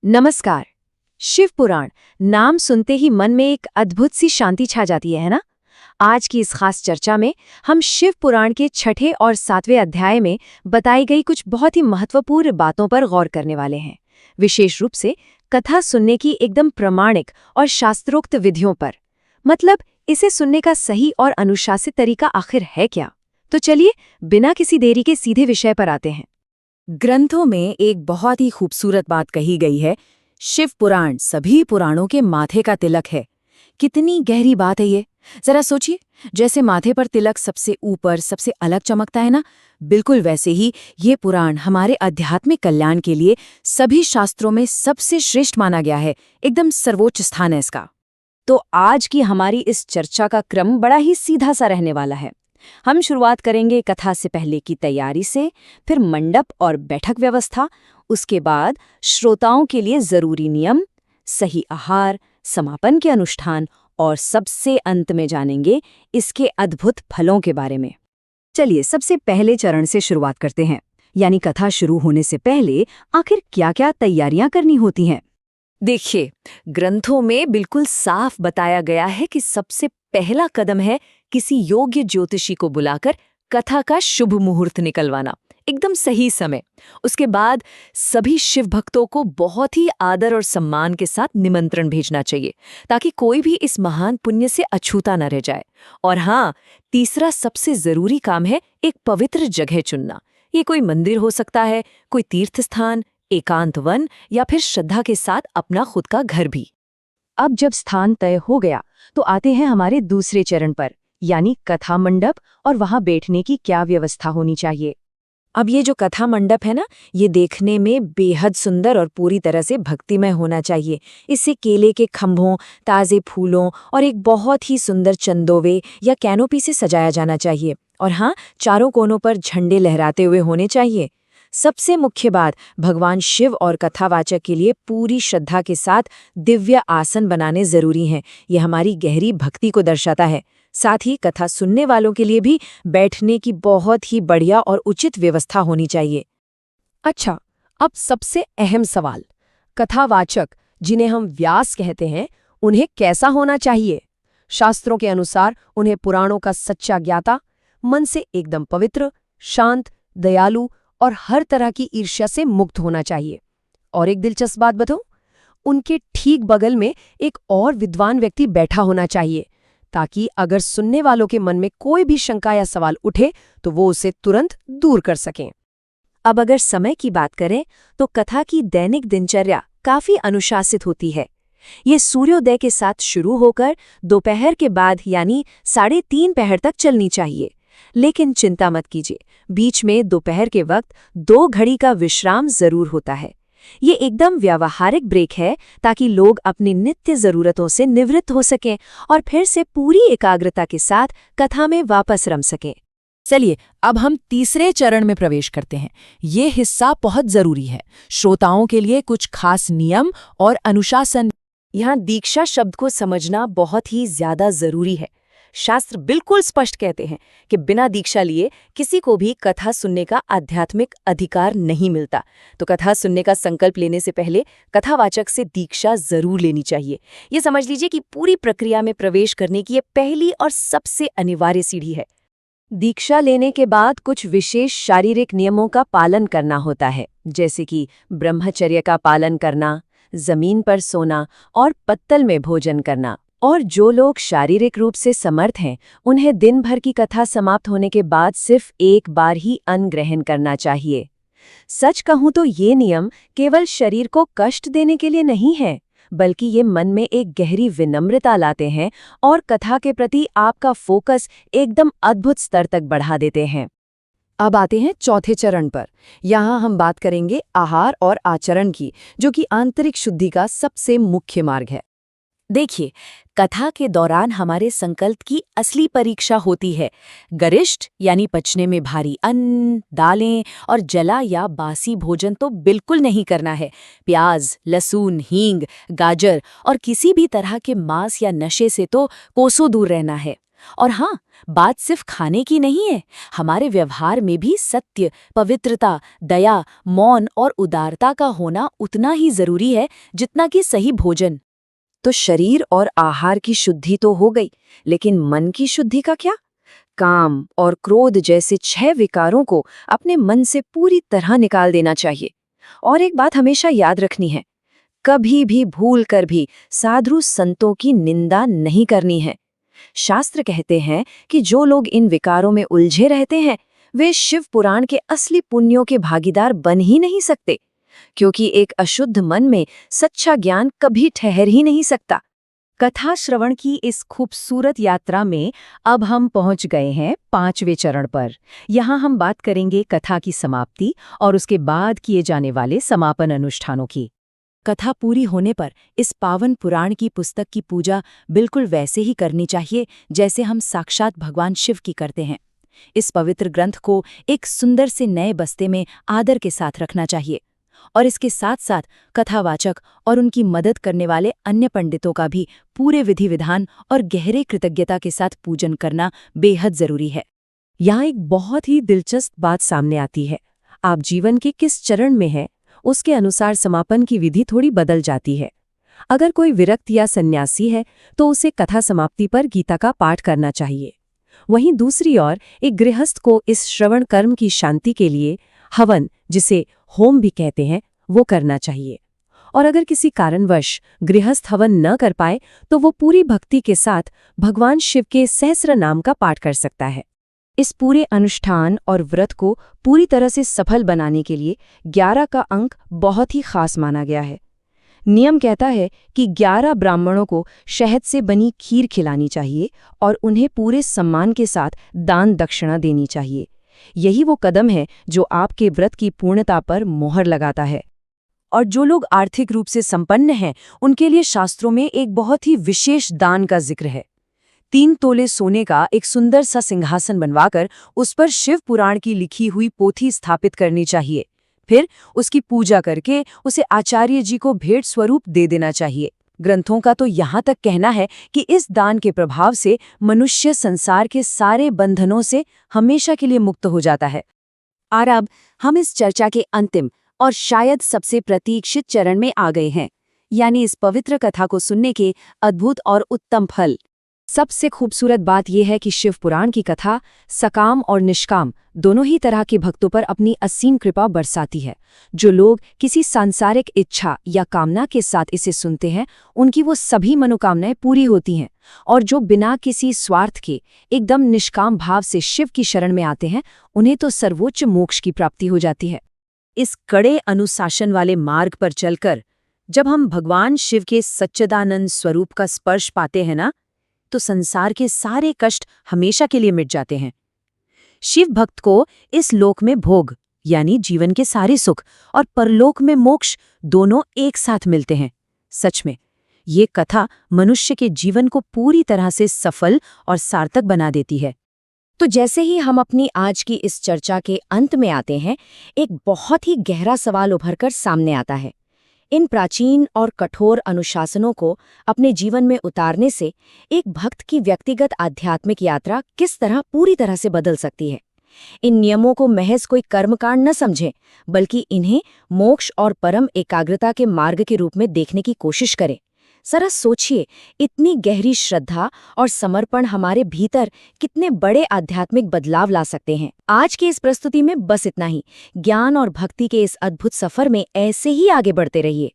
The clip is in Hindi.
नमस्कार। शिव पुराण नाम सुनते ही मन में एक अद्भुत सी शांति छा जाती है ना। आज की इस खास चर्चा में हम शिव पुराण के छठे और 7वें अध्याय में बताई गई कुछ बहुत ही महत्वपूर्ण बातों पर गौर करने वाले हैं, विशेष रूप से कथा सुनने की एकदम प्रमाणिक और शास्त्रोक्त विधियों पर। मतलब इसे सुनने का सही और अनुशासित तरीका आखिर है क्या? तो चलिए बिना किसी देरी के सीधे विषय पर आते हैं। ग्रंथों में एक बहुत ही खूबसूरत बात कही गई है, शिव पुराण सभी पुराणों के माथे का तिलक है। कितनी गहरी बात है ये। जरा सोचिए, जैसे माथे पर तिलक सबसे ऊपर सबसे अलग चमकता है ना, बिल्कुल वैसे ही ये पुराण हमारे आध्यात्मिक कल्याण के लिए सभी शास्त्रों में सबसे श्रेष्ठ माना गया है। एकदम सर्वोच्च स्थान है इसका। तो आज की हमारी इस चर्चा का क्रम बड़ा ही सीधा सा रहने वाला है। हम शुरुआत करेंगे कथा से पहले की तैयारी से, फिर मंडप और बैठक व्यवस्था, उसके बाद श्रोताओं के लिए जरूरी नियम, सही आहार, समापन के अनुष्ठान और सबसे अंत में जानेंगे इसके अद्भुत फलों के बारे में। चलिए सबसे पहले चरण से शुरुआत करते हैं, यानी कथा शुरू होने से पहले आखिर क्या-क्या तैयारियां करनी होती हैं। देखिए, ग्रंथों में बिल्कुल साफ बताया गया है कि सबसे पहला कदम है किसी योग्य ज्योतिषी को बुलाकर कथा का शुभ मुहूर्त निकलवाना, एकदम सही समय। उसके बाद सभी शिव भक्तों को बहुत ही आदर और सम्मान के साथ निमंत्रण भेजना चाहिए, ताकि कोई भी इस महान पुण्य से अछूता न रह जाए। और हाँ, तीसरा सबसे जरूरी काम है एक पवित्र जगह चुनना। ये कोई मंदिर हो सकता है, कोई तीर्थ स्थान, एकांत वन या फिर श्रद्धा के साथ अपना खुद का घर भी। अब जब स्थान तय हो गया तो आते हैं हमारे दूसरे चरण पर, यानी कथा मंडप और वहां बैठने की क्या व्यवस्था होनी चाहिए। अब ये जो कथा मंडप है ना, ये देखने में बेहद सुंदर और पूरी तरह से भक्तिमय होना चाहिए। इसे केले के खंभों, ताजे फूलों और एक बहुत ही सुंदर चंदोवे या कैनोपी से सजाया जाना चाहिए। और हाँ, चारों कोनों पर झंडे लहराते हुए होने चाहिए। सबसे मुख्य बात, भगवान शिव और कथावाचक के लिए पूरी श्रद्धा के साथ दिव्य आसन बनाने जरूरी हैं। ये हमारी गहरी भक्ति को दर्शाता है। साथ ही कथा सुनने वालों के लिए भी बैठने की बहुत ही बढ़िया और उचित व्यवस्था होनी चाहिए। अच्छा, अब सबसे अहम सवाल, कथावाचक जिन्हें हम व्यास कहते हैं, उन्हें कैसा होना चाहिए? शास्त्रों के अनुसार उन्हें पुराणों का सच्चा ज्ञाता, मन से एकदम पवित्र, शांत, दयालु और हर तरह की ईर्ष्या से मुक्त होना चाहिए। और एक दिलचस्प बात बताऊं, उनके ठीक बगल में एक और विद्वान व्यक्ति बैठा होना चाहिए, ताकि अगर सुनने वालों के मन में कोई भी शंका या सवाल उठे तो वो उसे तुरंत दूर कर सकें। अब अगर समय की बात करें तो कथा की दैनिक दिनचर्या काफी अनुशासित होती है। ये सूर्योदय के साथ शुरू होकर दोपहर के बाद यानी 3:30 पहर तक चलनी चाहिए। लेकिन चिंता मत कीजिए, बीच में दोपहर के वक्त 2 घड़ी का विश्राम जरूर होता है। ये एकदम व्यावहारिक ब्रेक है, ताकि लोग अपनी नित्य जरूरतों से निवृत्त हो सकें और फिर से पूरी एकाग्रता के साथ कथा में वापस रम सकें। चलिए, अब हम तीसरे चरण में प्रवेश करते हैं। ये हिस्सा बहुत जरूरी है। श्रोताओं के लिए कुछ खास नियम और अनुशासन। यहाँ दीक्षा शब्द को समझना बहुत ही ज्यादा जरूरी है। शास्त्र बिल्कुल स्पष्ट कहते हैं कि बिना दीक्षा लिए किसी को भी कथा सुनने का आध्यात्मिक अधिकार नहीं मिलता। तो कथा सुनने का संकल्प लेने से पहले कथावाचक से दीक्षा जरूर लेनी चाहिए। ये समझ लीजिए कि पूरी प्रक्रिया में प्रवेश करने की ये पहली और सबसे अनिवार्य सीढ़ी है। दीक्षा लेने के बाद कुछ विशेष शारीरिक नियमों का पालन करना होता है, जैसे कि ब्रह्मचर्य का पालन करना, जमीन पर सोना और पत्तल में भोजन करना। और जो लोग शारीरिक रूप से समर्थ हैं, उन्हें दिन भर की कथा समाप्त होने के बाद सिर्फ एक बार ही अन्न ग्रहण करना चाहिए। सच कहूं तो ये नियम केवल शरीर को कष्ट देने के लिए नहीं है, बल्कि ये मन में एक गहरी विनम्रता लाते हैं और कथा के प्रति आपका फोकस एकदम अद्भुत स्तर तक बढ़ा देते हैं। अब आते हैं चौथे चरण पर। यहाँ हम बात करेंगे आहार और आचरण की, जो कि आंतरिक शुद्धि का सबसे मुख्य मार्ग है। देखिए, कथा के दौरान हमारे संकल्प की असली परीक्षा होती है। गरिष्ठ यानी पचने में भारी अन्न, दालें और जला या बासी भोजन तो बिल्कुल नहीं करना है। प्याज, लहसुन, हींग, गाजर और किसी भी तरह के मांस या नशे से तो कोसों दूर रहना है। और हाँ, बात सिर्फ खाने की नहीं है, हमारे व्यवहार में भी सत्य, पवित्रता, दया, मौन और उदारता का होना उतना ही जरूरी है जितना कि सही भोजन। तो शरीर और आहार की शुद्धि तो हो गई, लेकिन मन की शुद्धि का क्या? काम और क्रोध जैसे 6 विकारों को अपने मन से पूरी तरह निकाल देना चाहिए। और एक बात हमेशा याद रखनी है, कभी भी भूल कर भी साधु संतों की निंदा नहीं करनी है। शास्त्र कहते हैं कि जो लोग इन विकारों में उलझे रहते हैं, वे शिव पुराण के असली पुण्यों के भागीदार बन ही नहीं सकते, क्योंकि एक अशुद्ध मन में सच्चा ज्ञान कभी ठहर ही नहीं सकता। कथा श्रवण की इस खूबसूरत यात्रा में अब हम पहुंच गए हैं 5वें चरण पर। यहाँ हम बात करेंगे कथा की समाप्ति और उसके बाद किए जाने वाले समापन अनुष्ठानों की। कथा पूरी होने पर इस पावन पुराण की पुस्तक की पूजा बिल्कुल वैसे ही करनी चाहिए जैसे हम साक्षात भगवान शिव की करते हैं। इस पवित्र ग्रंथ को एक सुंदर से नए बस्ते में आदर के साथ रखना चाहिए और इसके साथ साथ कथावाचक और उनकी मदद करने वाले अन्य पंडितों का भी पूरे विधि विधान और गहरे कृतज्ञता के साथ पूजन करना बेहद जरूरी है। यहाँ एक बहुत ही दिलचस्प बात सामने आती है। आप जीवन के किस चरण में हैं, उसके अनुसार समापन की विधि थोड़ी बदल जाती है। अगर कोई विरक्त या सन्यासी है तो उसे कथा समाप्ति पर गीता का पाठ करना चाहिए। वहीं दूसरी ओर एक गृहस्थ को इस श्रवण कर्म की शांति के लिए हवन, जिसे होम भी कहते हैं, वो करना चाहिए। और अगर किसी कारणवश गृहस्थ हवन न कर पाए तो वो पूरी भक्ति के साथ भगवान शिव के सहस्र नाम का पाठ कर सकता है। इस पूरे अनुष्ठान और व्रत को पूरी तरह से सफल बनाने के लिए 11 का अंक बहुत ही खास माना गया है। नियम कहता है कि 11 ब्राह्मणों को शहद से बनी खीर खिलानी चाहिए और उन्हें पूरे सम्मान के साथ दान दक्षिणा देनी चाहिए। यही वो कदम है जो आपके व्रत की पूर्णता पर मोहर लगाता है। और जो लोग आर्थिक रूप से संपन्न हैं, उनके लिए शास्त्रों में एक बहुत ही विशेष दान का जिक्र है। 3 तोले सोने का एक सुंदर सा सिंहासन बनवाकर उस पर शिव पुराण की लिखी हुई पोथी स्थापित करनी चाहिए। फिर उसकी पूजा करके उसे आचार्य जी को भेंट स्वरूप दे देना चाहिए। ग्रंथों का तो यहाँ तक कहना है कि इस दान के प्रभाव से मनुष्य संसार के सारे बंधनों से हमेशा के लिए मुक्त हो जाता है। और अब हम इस चर्चा के अंतिम और शायद सबसे प्रतीक्षित चरण में आ गए हैं, यानी इस पवित्र कथा को सुनने के अद्भुत और उत्तम फल। सबसे खूबसूरत बात यह है कि शिव पुराण की कथा सकाम और निष्काम दोनों ही तरह के भक्तों पर अपनी असीम कृपा बरसाती है। जो लोग किसी सांसारिक इच्छा या कामना के साथ इसे सुनते हैं, उनकी वो सभी मनोकामनाएं पूरी होती हैं, और जो बिना किसी स्वार्थ के एकदम निष्काम भाव से शिव की शरण में आते हैं, उन्हें तो सर्वोच्च मोक्ष की प्राप्ति हो जाती है। इस कड़े अनुशासन वाले मार्ग पर चलकर जब हम भगवान शिव के सच्चिदानंद स्वरूप का स्पर्श पाते हैं ना, तो संसार के सारे कष्ट हमेशा के लिए मिट जाते हैं। शिव भक्त को इस लोक में भोग यानी जीवन के सारे सुख और परलोक में मोक्ष दोनों एक साथ मिलते हैं। सच में ये कथा मनुष्य के जीवन को पूरी तरह से सफल और सार्थक बना देती है। तो जैसे ही हम अपनी आज की इस चर्चा के अंत में आते हैं, एक बहुत ही गहरा सवाल उभरकर सामने आता है। इन प्राचीन और कठोर अनुशासनों को अपने जीवन में उतारने से एक भक्त की व्यक्तिगत आध्यात्मिक यात्रा किस तरह पूरी तरह से बदल सकती है। इन नियमों को महज कोई कर्मकांड न समझें, बल्कि इन्हें मोक्ष और परम एकाग्रता के मार्ग के रूप में देखने की कोशिश करें। जरा सोचिए, इतनी गहरी श्रद्धा और समर्पण हमारे भीतर कितने बड़े आध्यात्मिक बदलाव ला सकते हैं। आज की इस प्रस्तुति में बस इतना ही। ज्ञान और भक्ति के इस अद्भुत सफर में ऐसे ही आगे बढ़ते रहिए।